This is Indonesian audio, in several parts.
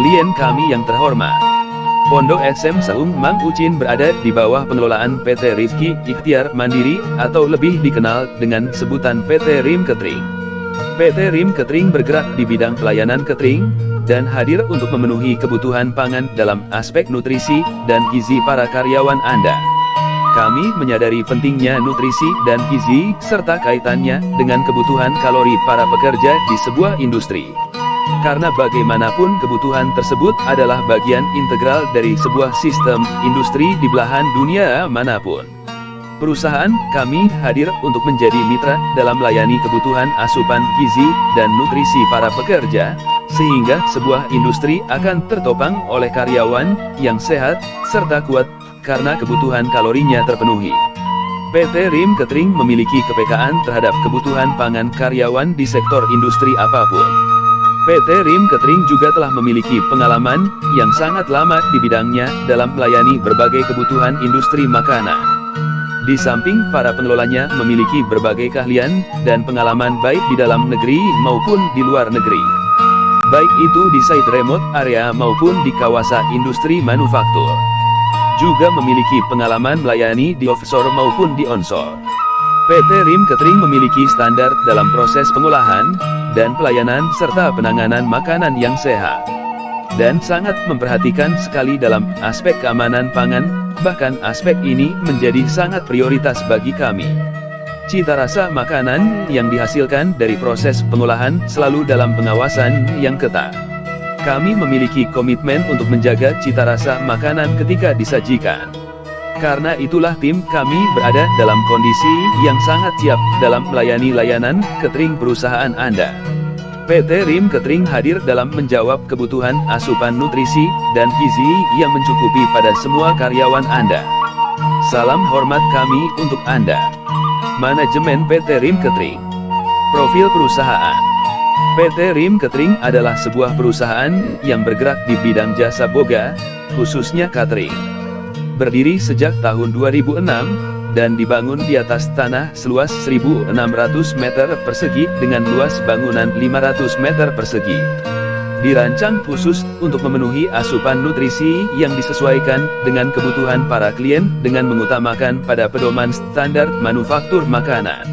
klien kami yang terhormat. Pondok SM Saung Mang Ucin berada di bawah pengelolaan PT Rifki Ikhtiar Mandiri atau lebih dikenal dengan sebutan PT Rim Catering. PT Rim Catering bergerak di bidang pelayanan catering dan hadir untuk memenuhi kebutuhan pangan dalam aspek nutrisi dan gizi para karyawan Anda. Kami menyadari pentingnya nutrisi dan gizi serta kaitannya dengan kebutuhan kalori para pekerja di sebuah industri. Karena bagaimanapun kebutuhan tersebut adalah bagian integral dari sebuah sistem industri di belahan dunia manapun. Perusahaan kami hadir untuk menjadi mitra dalam melayani kebutuhan asupan gizi dan nutrisi para pekerja, sehingga sebuah industri akan tertopang oleh karyawan yang sehat serta kuat karena kebutuhan kalorinya terpenuhi. PT Rim Catering memiliki kepekaan terhadap kebutuhan pangan karyawan di sektor industri apapun. PT Rim Catering juga telah memiliki pengalaman yang sangat lama di bidangnya dalam melayani berbagai kebutuhan industri makanan. Di samping para pengelolanya memiliki berbagai keahlian dan pengalaman baik di dalam negeri maupun di luar negeri. Baik itu di site remote area maupun di kawasan industri manufaktur. Juga memiliki pengalaman melayani di offshore maupun di onshore. PT Rim Catering memiliki standar dalam proses pengolahan dan pelayanan serta penanganan makanan yang sehat. Dan sangat memperhatikan sekali dalam aspek keamanan pangan, bahkan aspek ini menjadi sangat prioritas bagi kami. Cita rasa makanan yang dihasilkan dari proses pengolahan selalu dalam pengawasan yang ketat. Kami memiliki komitmen untuk menjaga cita rasa makanan ketika disajikan. Karena itulah tim kami berada dalam kondisi yang sangat siap dalam melayani layanan catering perusahaan Anda. PT Rim Catering hadir dalam menjawab kebutuhan asupan nutrisi dan gizi yang mencukupi pada semua karyawan Anda. Salam hormat kami untuk Anda. Manajemen PT Rim Catering. Profil perusahaan. PT Rim Catering adalah sebuah perusahaan yang bergerak di bidang jasa boga, khususnya catering. Berdiri sejak tahun 2006, dan dibangun di atas tanah seluas 1.600 meter persegi dengan luas bangunan 500 meter persegi. Dirancang khusus untuk memenuhi asupan nutrisi yang disesuaikan dengan kebutuhan para klien dengan mengutamakan pada pedoman standar manufaktur makanan.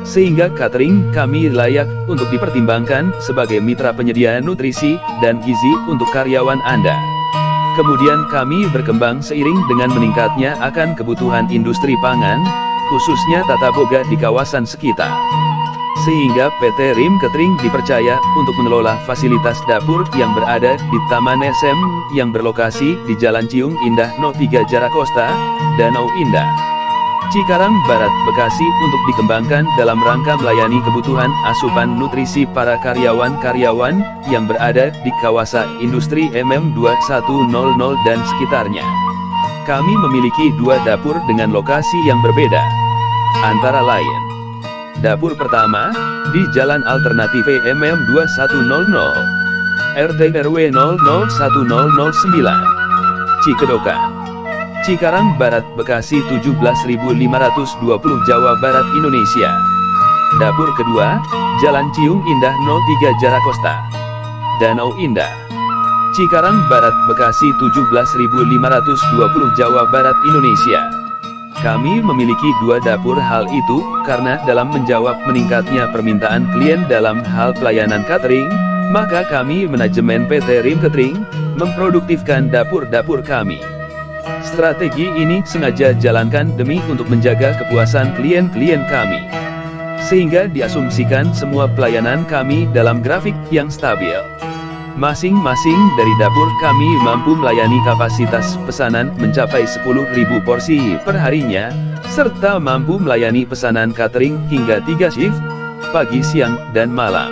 Sehingga catering kami layak untuk dipertimbangkan sebagai mitra penyedia nutrisi dan gizi untuk karyawan Anda. Kemudian kami berkembang seiring dengan meningkatnya akan kebutuhan industri pangan, khususnya tata boga di kawasan sekitar. Sehingga PT Rim Catering dipercaya untuk mengelola fasilitas dapur yang berada di Taman SM yang berlokasi di Jalan Ciung Indah No 3 Jarakosta, Danau Indah, Cikarang Barat, Bekasi untuk dikembangkan dalam rangka melayani kebutuhan asupan nutrisi para karyawan-karyawan yang berada di kawasan industri MM2100 dan sekitarnya. Kami memiliki dua dapur dengan lokasi yang berbeda. Antara lain, dapur pertama, di Jalan Alternatif MM2100, RT RW 00109, Cikedokan, Cikarang Barat, Bekasi 17.520 Jawa Barat, Indonesia. Dapur kedua, Jalan Ciung Indah 03 Jarakosta, Danau Indah, Cikarang Barat, Bekasi 17.520 Jawa Barat, Indonesia. Kami memiliki dua dapur, hal itu karena dalam menjawab meningkatnya permintaan klien dalam hal pelayanan catering, maka kami manajemen PT Rim Catering memproduktifkan dapur-dapur kami. Strategi ini sengaja jalankan demi untuk menjaga kepuasan klien-klien kami. Sehingga diasumsikan semua pelayanan kami dalam grafik yang stabil. Masing-masing dari dapur kami mampu melayani kapasitas pesanan mencapai 10.000 porsi per harinya, serta mampu melayani pesanan catering hingga 3 shift, pagi, siang, dan malam.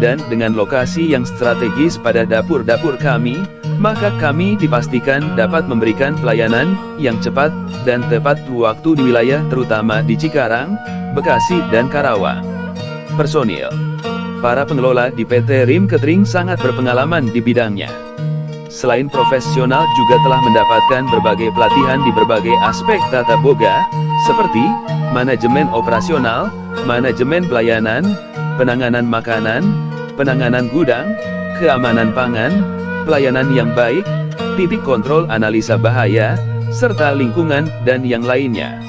Dan dengan lokasi yang strategis pada dapur-dapur kami, maka kami dipastikan dapat memberikan pelayanan yang cepat dan tepat waktu di wilayah terutama di Cikarang, Bekasi, dan Karawang. Personil. Para pengelola di PT Rim Catering sangat berpengalaman di bidangnya. Selain profesional juga telah mendapatkan berbagai pelatihan di berbagai aspek tata boga, seperti manajemen operasional, manajemen pelayanan, penanganan makanan, penanganan gudang, keamanan pangan, pelayanan yang baik, titik kontrol analisa bahaya, serta lingkungan dan yang lainnya.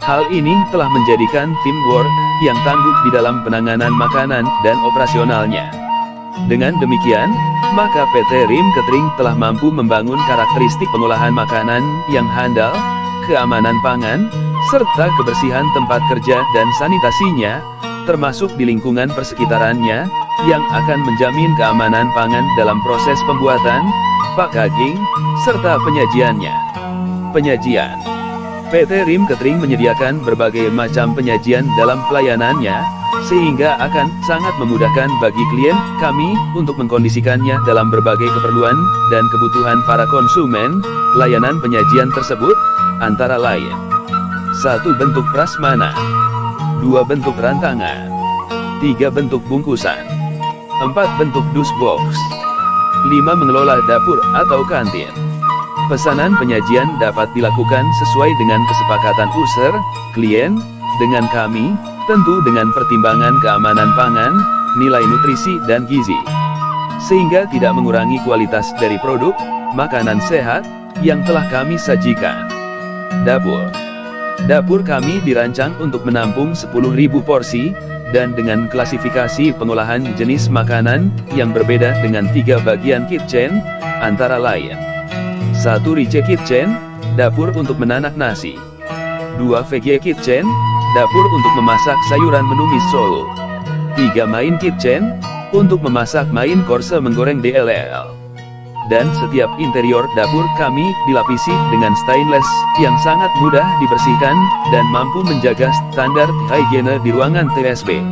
Hal ini telah menjadikan teamwork yang tangguh di dalam penanganan makanan dan operasionalnya. Dengan demikian, maka PT Rim Catering telah mampu membangun karakteristik pengolahan makanan yang handal, keamanan pangan, serta kebersihan tempat kerja dan sanitasinya, termasuk di lingkungan persekitarannya, yang akan menjamin keamanan pangan dalam proses pembuatan, packaging, serta penyajiannya. Penyajian. PT Rim Catering menyediakan berbagai macam penyajian dalam pelayanannya, sehingga akan sangat memudahkan bagi klien kami untuk mengkondisikannya dalam berbagai keperluan dan kebutuhan para konsumen. Layanan penyajian tersebut antara lain: 1. Bentuk prasmanan, 2. Bentuk rantangan, 3. Bentuk bungkusan, 4. Bentuk dus box, 5. Mengelola dapur atau kantin. Pesanan penyajian dapat dilakukan sesuai dengan kesepakatan user, klien, dengan kami, tentu dengan pertimbangan keamanan pangan, nilai nutrisi dan gizi, sehingga tidak mengurangi kualitas dari produk makanan sehat yang telah kami sajikan. Dapur. Dapur kami dirancang untuk menampung 10.000 porsi, dan dengan klasifikasi pengolahan jenis makanan yang berbeda dengan 3 bagian kitchen, antara lain: 1. Rice Kitchen, dapur untuk menanak nasi. 2. VG Kitchen, dapur untuk memasak sayuran menumis Solo. 3. Main Kitchen, untuk memasak main course menggoreng DLL. Dan setiap interior dapur kami dilapisi dengan stainless yang sangat mudah dibersihkan dan mampu menjaga standar higiene di ruangan TSB.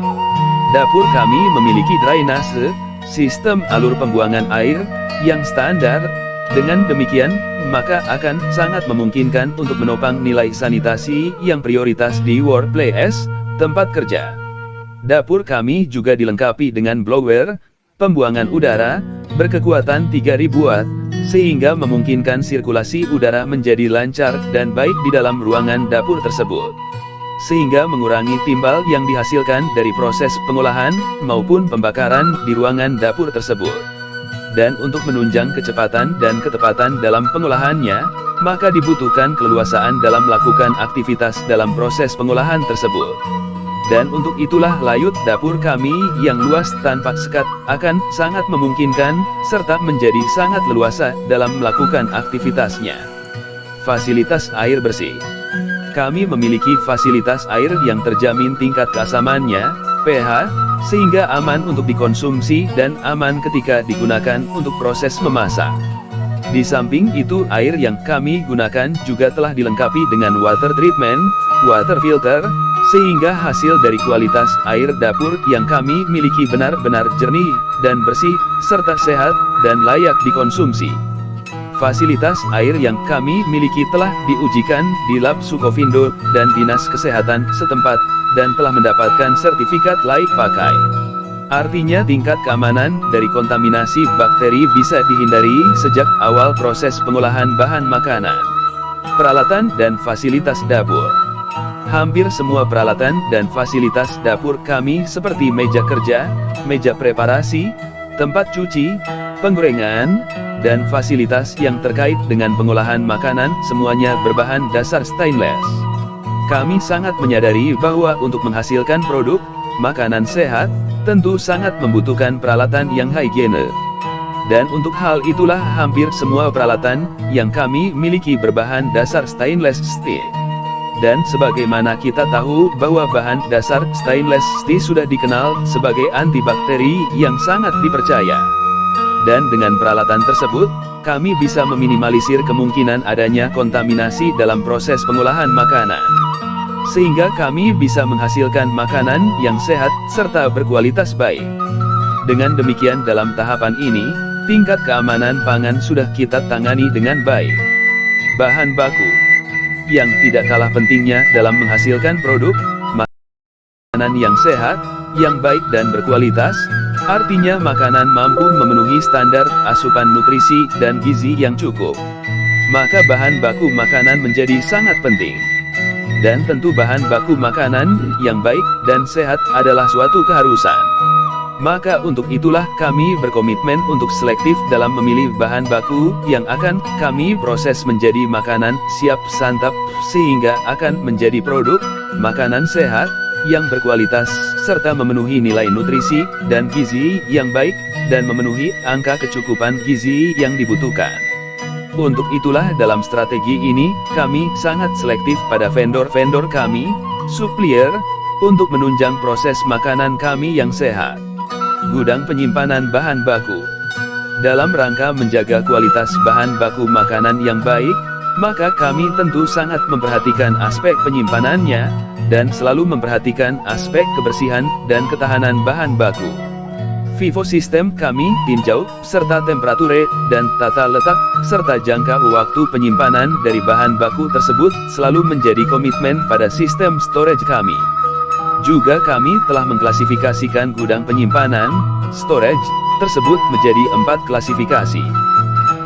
Dapur kami memiliki drainase, sistem alur pembuangan air yang standar. Dengan demikian, maka akan sangat memungkinkan untuk menopang nilai sanitasi yang prioritas di workplace, tempat kerja. Dapur kami juga dilengkapi dengan blower, pembuangan udara, berkekuatan 3000 watt, sehingga memungkinkan sirkulasi udara menjadi lancar dan baik di dalam ruangan dapur tersebut, sehingga mengurangi timbal yang dihasilkan dari proses pengolahan maupun pembakaran di ruangan dapur tersebut. Dan untuk menunjang kecepatan dan ketepatan dalam pengolahannya, maka dibutuhkan keleluasaan dalam melakukan aktivitas dalam proses pengolahan tersebut. Dan untuk itulah layut dapur kami yang luas tanpa sekat akan sangat memungkinkan, serta menjadi sangat leluasa dalam melakukan aktivitasnya. Fasilitas air bersih. Kami memiliki fasilitas air yang terjamin tingkat keasamannya, pH, sehingga aman untuk dikonsumsi dan aman ketika digunakan untuk proses memasak. Di samping itu, air yang kami gunakan juga telah dilengkapi dengan water treatment, water filter, sehingga hasil dari kualitas air dapur yang kami miliki benar-benar jernih dan bersih, serta sehat dan layak dikonsumsi. Fasilitas air yang kami miliki telah diujikan di Lab Sukovindo dan Dinas Kesehatan setempat, dan telah mendapatkan sertifikat layak pakai. Artinya tingkat keamanan dari kontaminasi bakteri bisa dihindari sejak awal proses pengolahan bahan makanan. Peralatan dan fasilitas dapur. Hampir semua peralatan dan fasilitas dapur kami seperti meja kerja, meja preparasi, tempat cuci, penggorengan, dan fasilitas yang terkait dengan pengolahan makanan semuanya berbahan dasar stainless. Kami sangat menyadari bahwa untuk menghasilkan produk makanan sehat, tentu sangat membutuhkan peralatan yang higiene. Dan untuk hal itulah hampir semua peralatan yang kami miliki berbahan dasar stainless steel. Dan sebagaimana kita tahu bahwa bahan dasar stainless steel sudah dikenal sebagai antibakteri yang sangat dipercaya. Dan dengan peralatan tersebut, kami bisa meminimalisir kemungkinan adanya kontaminasi dalam proses pengolahan makanan, sehingga kami bisa menghasilkan makanan yang sehat serta berkualitas baik. Dengan demikian, dalam tahapan ini, tingkat keamanan pangan sudah kita tangani dengan baik. Bahan baku yang tidak kalah pentingnya dalam menghasilkan produk makanan yang sehat, yang baik dan berkualitas, artinya makanan mampu memenuhi standar asupan nutrisi dan gizi yang cukup. Maka bahan baku makanan menjadi sangat penting. Dan tentu bahan baku makanan yang baik dan sehat adalah suatu keharusan. Maka untuk itulah kami berkomitmen untuk selektif dalam memilih bahan baku yang akan kami proses menjadi makanan siap santap, sehingga akan menjadi produk makanan sehat yang berkualitas serta memenuhi nilai nutrisi dan gizi yang baik dan memenuhi angka kecukupan gizi yang dibutuhkan. Untuk itulah dalam strategi ini kami sangat selektif pada vendor-vendor kami, supplier, untuk menunjang proses makanan kami yang sehat. Gudang penyimpanan bahan baku. Dalam rangka menjaga kualitas bahan baku makanan yang baik, maka kami tentu sangat memperhatikan aspek penyimpanannya, dan selalu memperhatikan aspek kebersihan dan ketahanan bahan baku. Vivo sistem kami tinjau, serta temperatur dan tata letak, serta jangka waktu penyimpanan dari bahan baku tersebut selalu menjadi komitmen pada sistem storage kami. Juga kami telah mengklasifikasikan gudang penyimpanan, storage, tersebut menjadi 4 klasifikasi.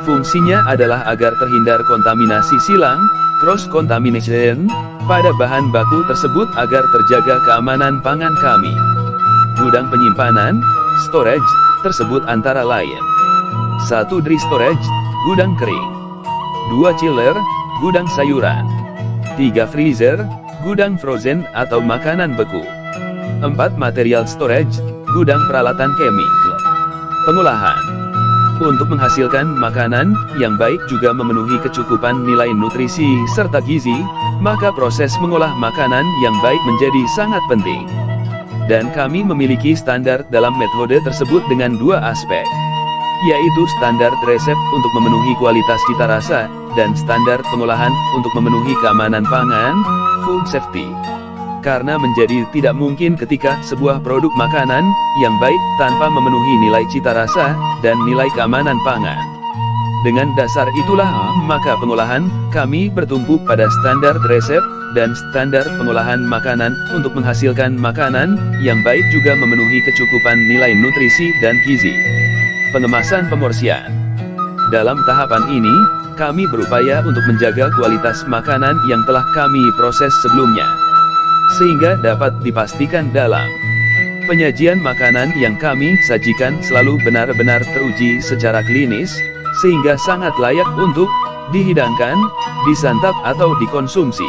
Fungsinya adalah agar terhindar kontaminasi silang, cross-contamination, pada bahan baku tersebut agar terjaga keamanan pangan kami. Gudang penyimpanan, storage, tersebut antara lain: 1 dry storage, gudang kering; 2 chiller, gudang sayuran; 3 freezer, gudang frozen atau makanan beku; 4 material storage, gudang peralatan chemical. Pengolahan. Untuk menghasilkan makanan yang baik juga memenuhi kecukupan nilai nutrisi serta gizi, maka proses mengolah makanan yang baik menjadi sangat penting. Dan kami memiliki standar dalam metode tersebut dengan 2 aspek, yaitu standar resep untuk memenuhi kualitas cita rasa, dan standar pengolahan untuk memenuhi keamanan pangan, food safety. Karena menjadi tidak mungkin ketika sebuah produk makanan yang baik tanpa memenuhi nilai cita rasa dan nilai keamanan pangan. Dengan dasar itulah maka pengolahan kami bertumpu pada standar resep dan standar pengolahan makanan untuk menghasilkan makanan yang baik juga memenuhi kecukupan nilai nutrisi dan gizi. Pengemasan pemorsian. Dalam tahapan ini, kami berupaya untuk menjaga kualitas makanan yang telah kami proses sebelumnya, sehingga dapat dipastikan dalam penyajian makanan yang kami sajikan selalu benar-benar teruji secara klinis, sehingga sangat layak untuk dihidangkan, disantap atau dikonsumsi.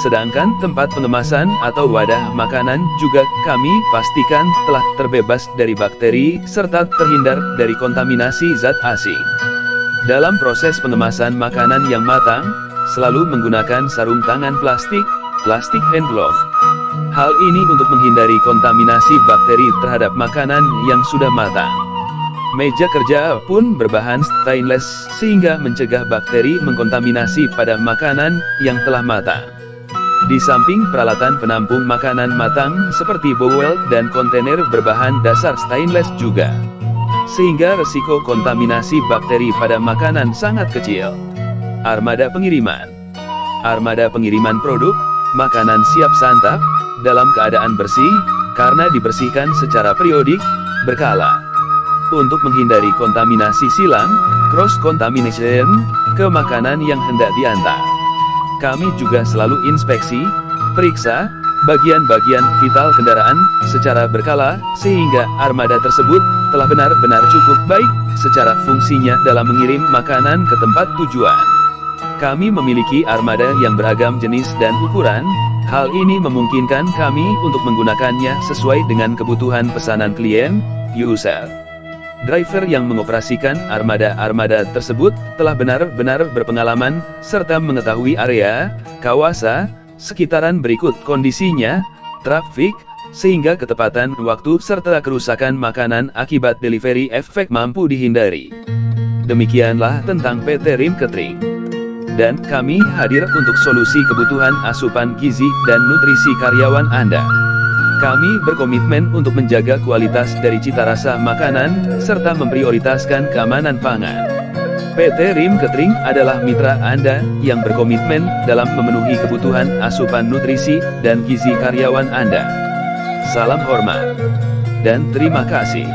Sedangkan tempat pengemasan atau wadah makanan juga kami pastikan telah terbebas dari bakteri serta terhindar dari kontaminasi zat asing. Dalam proses pengemasan makanan yang matang, selalu menggunakan sarung tangan plastik hand glove. Hal ini untuk menghindari kontaminasi bakteri terhadap makanan yang sudah matang. Meja kerja pun berbahan stainless sehingga mencegah bakteri mengkontaminasi pada makanan yang telah matang. Di samping peralatan penampung makanan matang seperti bowel dan kontainer berbahan dasar stainless juga, sehingga resiko kontaminasi bakteri pada makanan sangat kecil. Armada pengiriman. Armada pengiriman produk makanan siap santap dalam keadaan bersih, karena dibersihkan secara periodik, berkala, untuk menghindari kontaminasi silang, cross-contamination, ke makanan yang hendak diantar. Kami juga selalu inspeksi, periksa, bagian-bagian vital kendaraan, secara berkala, sehingga armada tersebut telah benar-benar cukup baik, secara fungsinya dalam mengirim makanan ke tempat tujuan. Kami memiliki armada yang beragam jenis dan ukuran, hal ini memungkinkan kami untuk menggunakannya sesuai dengan kebutuhan pesanan klien, user. Driver yang mengoperasikan armada-armada tersebut telah benar-benar berpengalaman, serta mengetahui area, kawasan, sekitaran berikut kondisinya, trafik, sehingga ketepatan waktu serta kerusakan makanan akibat delivery efek mampu dihindari. Demikianlah tentang PT Rim Catering. Dan kami hadir untuk solusi kebutuhan asupan gizi dan nutrisi karyawan Anda. Kami berkomitmen untuk menjaga kualitas dari cita rasa makanan, serta memprioritaskan keamanan pangan. PT Rim Catering adalah mitra Anda yang berkomitmen dalam memenuhi kebutuhan asupan nutrisi dan gizi karyawan Anda. Salam hormat dan terima kasih.